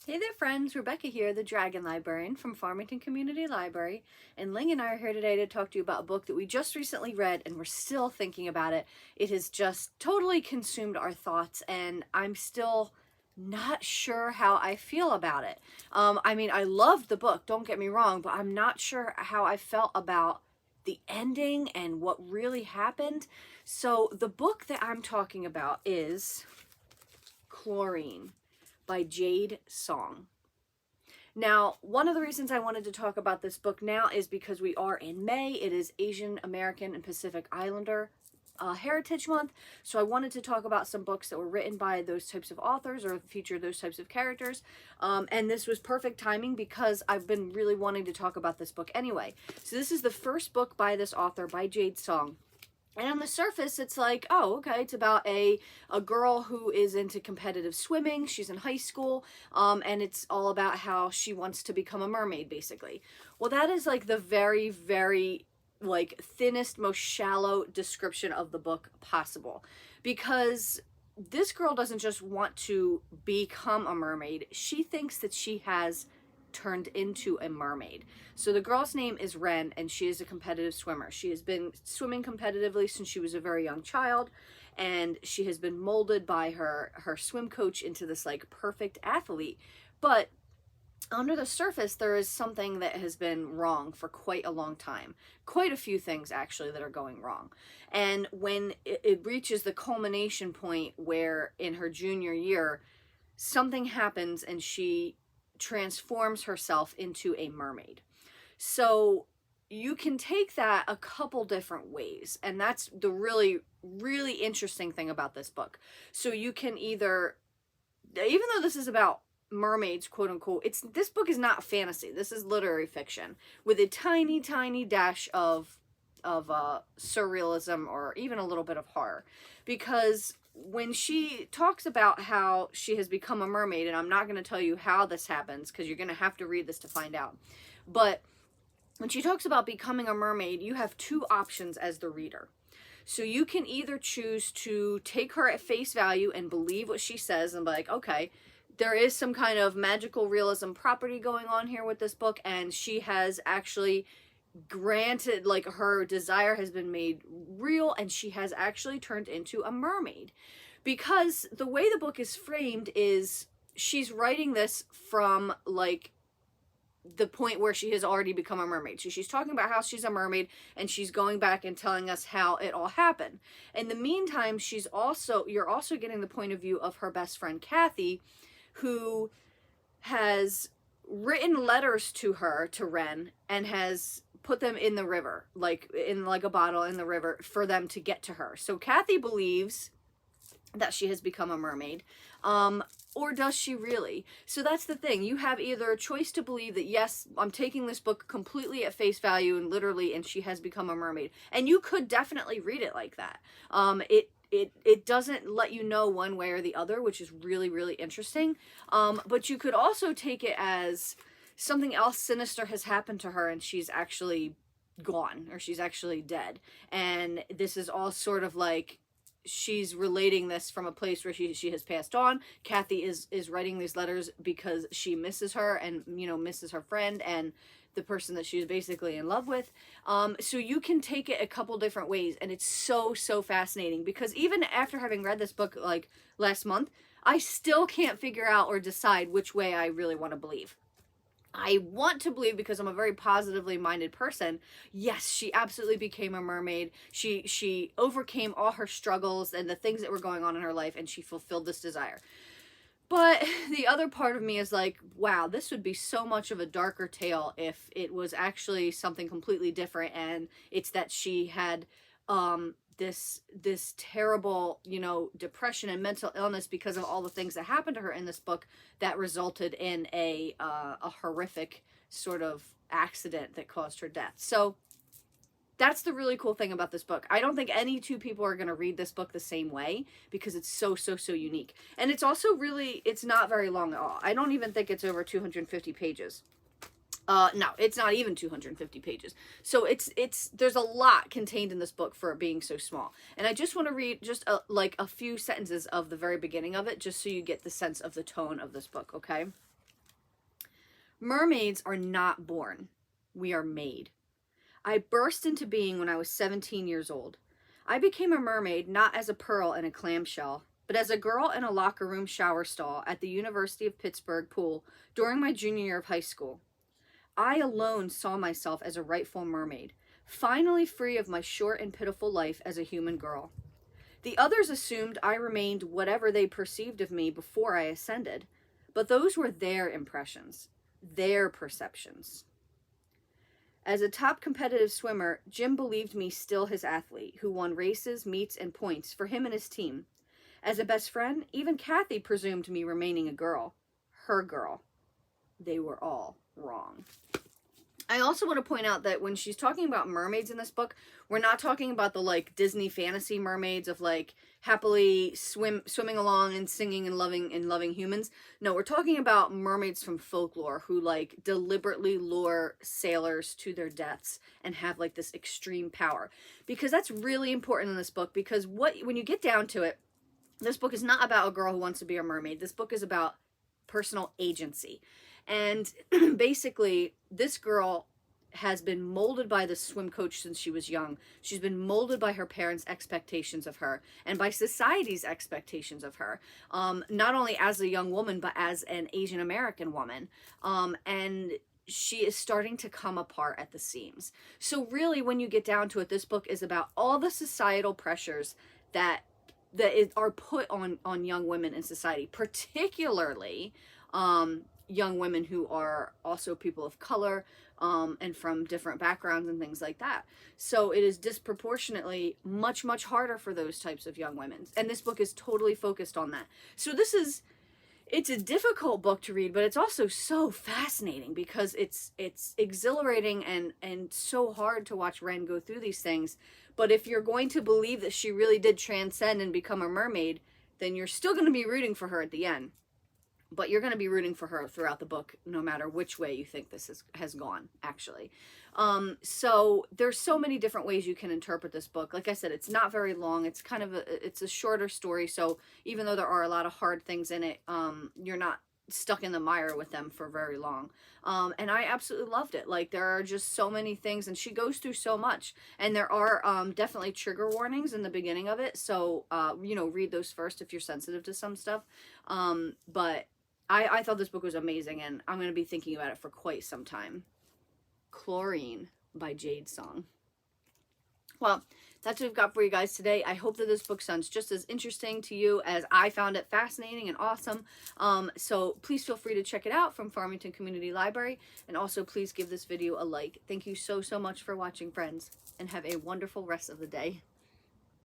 Hey there friends, Rebecca here, the Dragon Librarian from Farmington Community Library, and Ling and I are here today to talk to you about a book that we just recently read and we're still thinking about it. It has just totally consumed our thoughts and I'm still not sure how I feel about it. I loved the book, don't get me wrong, but I'm not sure how I felt about the ending and what really happened. So the book that I'm talking about is Chlorine by Jade Song. Now, one of the reasons I wanted to talk about this book now is because we are in May. It is Asian American and Pacific Islander Heritage Month. So I wanted to talk about some books that were written by those types of authors or feature those types of characters. And this was perfect timing because I've been really wanting to talk about this book anyway. So this is the first book by this author, by Jade Song. And on the surface, it's like, oh, okay, it's about a girl who is into competitive swimming. She's in high school, and it's all about how she wants to become a mermaid, basically. Well, that is like the very, very, like, thinnest, most shallow description of the book possible. Because this girl doesn't just want to become a mermaid. She thinks that she has turned into a mermaid. So the girl's name is Ren, and she is a competitive swimmer. She has been swimming competitively since she was a very young child, and she has been molded by her swim coach into this like perfect athlete. But under the surface, there is something that has been wrong for quite a long time. Quite a few things, actually, that are going wrong. And when it reaches the culmination point where in her junior year, something happens and she transforms herself into a mermaid. So you can take that a couple different ways, and that's the really, really interesting thing about this book. So you can either, even though this is about mermaids, quote unquote, this book is not fantasy. This is literary fiction with a tiny, tiny dash of surrealism or even a little bit of horror, because when she talks about how she has become a mermaid, and I'm not going to tell you how this happens because you're going to have to read this to find out, but when she talks about becoming a mermaid, you have two options as the reader. So you can either choose to take her at face value and believe what she says and be like, okay, there is some kind of magical realism property going on here with this book, and she has actually granted, like, her desire has been made real and she has actually turned into a mermaid. Because the way the book is framed is she's writing this from like the point where she has already become a mermaid. So she's talking about how she's a mermaid and she's going back and telling us how it all happened. In the meantime, you're also getting the point of view of her best friend Kathy, who has written letters to her, to Ren, and has put them in the river, like in like a bottle in the river for them to get to her. So Kathy believes that she has become a mermaid, or does she really? So that's the thing. You have either a choice to believe that, yes, I'm taking this book completely at face value and literally, and she has become a mermaid. And you could definitely read it like that. It doesn't let you know one way or the other, which is really, really interesting. But you could also take it as something else sinister has happened to her and she's actually gone, or she's actually dead. And this is all sort of like, she's relating this from a place where she has passed on. Kathy is writing these letters because she misses her and, you know, misses her friend and the person that she's basically in love with. So you can take it a couple different ways, and it's so, so fascinating because even after having read this book like last month, I still can't figure out or decide which way I really want to believe. I want to believe, because I'm a very positively minded person, yes, she absolutely became a mermaid. She overcame all her struggles and the things that were going on in her life, and she fulfilled this desire. But the other part of me is like, wow, this would be so much of a darker tale if it was actually something completely different, and it's that she had this terrible, you know, depression and mental illness because of all the things that happened to her in this book that resulted in a horrific sort of accident that caused her death. So that's the really cool thing about this book. I don't think any two people are going to read this book the same way because it's so, so, so unique. And it's also really, it's not very long at all. I don't even think it's over 250 pages. No, it's not even 250 pages. So there's a lot contained in this book for it being so small. And I just want to read just like a few sentences of the very beginning of it, just so you get the sense of the tone of this book, okay? Mermaids are not born. We are made. I burst into being when I was 17 years old. I became a mermaid not as a pearl in a clamshell, but as a girl in a locker room shower stall at the University of Pittsburgh pool during my junior year of high school. I alone saw myself as a rightful mermaid, finally free of my short and pitiful life as a human girl. The others assumed I remained whatever they perceived of me before I ascended, but those were their impressions, their perceptions. As a top competitive swimmer, Jim believed me still his athlete, who won races, meets, and points for him and his team. As a best friend, even Kathy presumed me remaining a girl. Her girl. They were all wrong. I also want to point out that when she's talking about mermaids in this book, we're not talking about the like Disney fantasy mermaids of like happily swimming along and singing and loving humans. No, we're talking about mermaids from folklore who like deliberately lure sailors to their deaths and have like this extreme power. Because that's really important in this book, because when you get down to it, this book is not about a girl who wants to be a mermaid. This book is about personal agency. And basically, this girl has been molded by the swim coach since she was young. She's been molded by her parents' expectations of her and by society's expectations of her, not only as a young woman, but as an Asian American woman. And she is starting to come apart at the seams. So really, when you get down to it, this book is about all the societal pressures that are put on young women in society, particularly young women who are also people of color and from different backgrounds and things like that. So it is disproportionately much harder for those types of young women. And this book is totally focused on that. So it's a difficult book to read, but it's also so fascinating because it's exhilarating and so hard to watch Ren go through these things. But if you're going to believe that she really did transcend and become a mermaid, then you're still going to be rooting for her at the end. But you're going to be rooting for her throughout the book, no matter which way you think this has gone, actually. So there's so many different ways you can interpret this book. Like I said, it's not very long. It's kind of it's a shorter story. So even though there are a lot of hard things in it, you're not stuck in the mire with them for very long. And I absolutely loved it. Like, there are just so many things, and she goes through so much. And there are definitely trigger warnings in the beginning of it. So, read those first if you're sensitive to some stuff. But I thought this book was amazing, and I'm going to be thinking about it for quite some time. Chlorine by Jade Song. Well, that's what we've got for you guys today. I hope that this book sounds just as interesting to you as I found it fascinating and awesome. So please feel free to check it out from Farmington Community Library. And also please give this video a like. Thank you so much for watching, friends, and have a wonderful rest of the day.